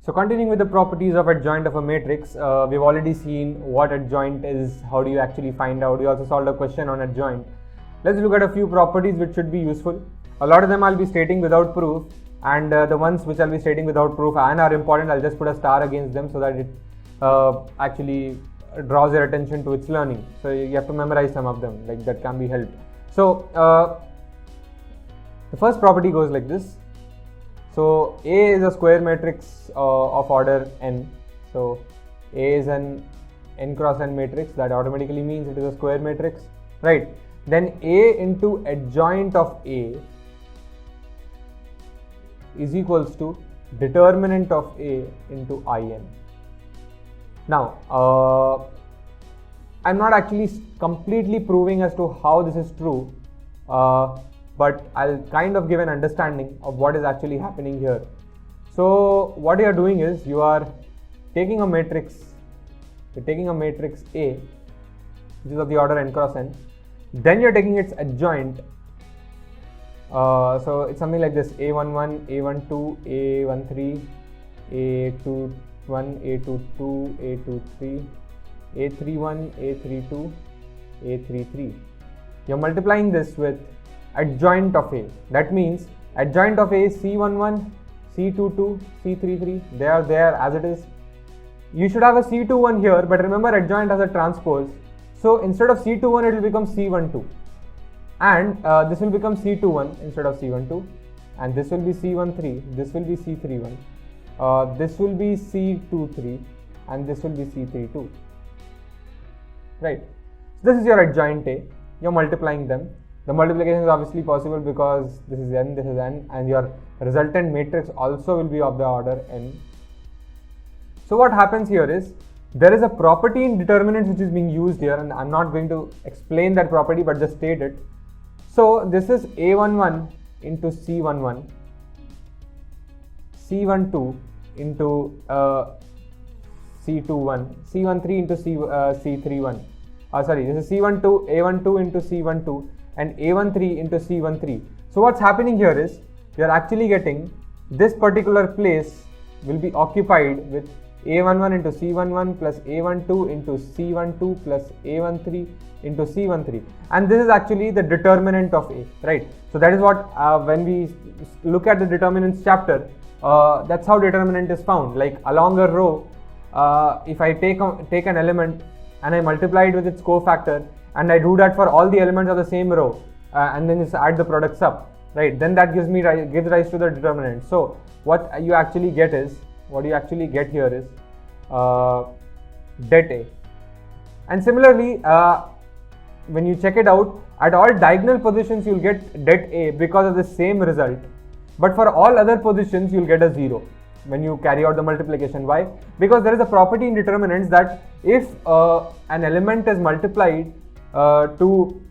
So continuing with the properties of adjoint of a matrix, we've already seen what adjoint is, how do you actually find out. We also solved a question on adjoint. Let's look at a few properties which should be useful. A lot of them I'll be stating without proof, and the ones which I'll be stating without proof and are important, I'll just put a star against them so that it actually draws your attention to its learning. So you have to memorize some of them, like that can be helped. So the first property goes like this. So A is a square matrix of order n. So A is an n cross n matrix. That automatically means it is a square matrix, right? Then A into adjoint of A is equals to determinant of A into In. Now, I'm not actually completely proving as to how this is true, but I'll kind of give an understanding of what is actually happening here. So what you are doing is you are taking a matrix, A, which is of the order n cross n, then you're taking its adjoint. So it's something like this: A11, A12, A13, A21, A22, A23, A31, A32, A33. You're multiplying this with adjoint of A. That means adjoint of A is C11, C22, C33. They are there as it is. You should have a C21 here, but remember adjoint has a transpose. So instead of C21, it will become C12. And this will become C21 instead of C12. And this will be C13. This will be C31. This will be C23. And this will be C32. Right. So this is your adjoint A. You're multiplying them. The multiplication is obviously possible because this is n, and your resultant matrix also will be of the order n. So what happens here is, there is a property in determinants which is being used here, and I'm not going to explain that property but just state it. So this is A11 into C11, C12 into C21, C13 into C31. This is C12, A12 into C12 and A13 into C13. So what's happening here is, you're actually getting this particular place will be occupied with A11 into C11 plus A12 into C12 plus A13 into C13, and this is actually the determinant of A, right? So that is what when we look at the determinants chapter, that's how determinant is found. Like along a row, if I take an element and I multiply it with its cofactor, and I do that for all the elements of the same row, and then just add the products up, right? Then that gives rise to the determinant. So what you actually get here is det A. And similarly, when you check it out, at all diagonal positions you'll get det A because of the same result, but for all other positions you'll get a 0 when you carry out the multiplication. Why? Because there is a property in determinants that if an element is multiplied to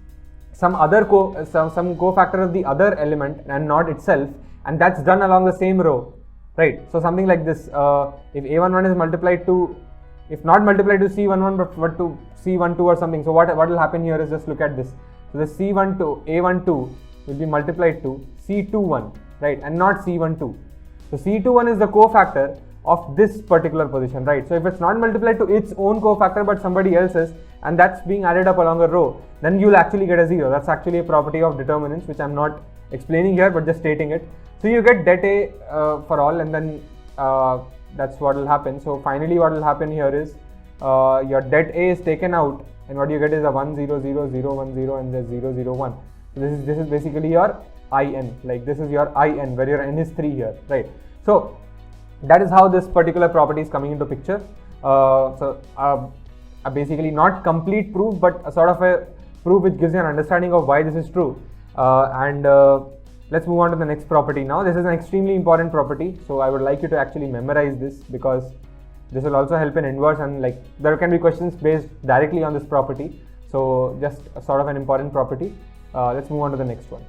some cofactor of the other element and not itself, and that's done along the same row, right? So something like this, if A11 is multiplied to, if not multiplied to C11 but to C12 or something, so what will happen here is, just look at this. So the A12 will be multiplied to C21, right, and not C12. So C21 is the cofactor of this particular position, right? So if it's not multiplied to its own cofactor but somebody else's, and that's being added up along a row, then you'll actually get a 0. That's actually a property of determinants which I'm not explaining here but just stating it. So you get det A for all, and then that's what will happen. So finally what will happen here is, your det A is taken out, and what you get is a 1 0 0 0 1 0 and the 0 0 1. So this is basically your In, like this is your In, where your n is 3 here, right? So that is how this particular property is coming into picture. Basically not complete proof, but a sort of a proof which gives you an understanding of why this is true. Let's move on to the next property now. This is an extremely important property, so I would like you to actually memorize this, because this will also help in inverse, and like there can be questions based directly on this property. So just a sort of an important property. Let's move on to the next one.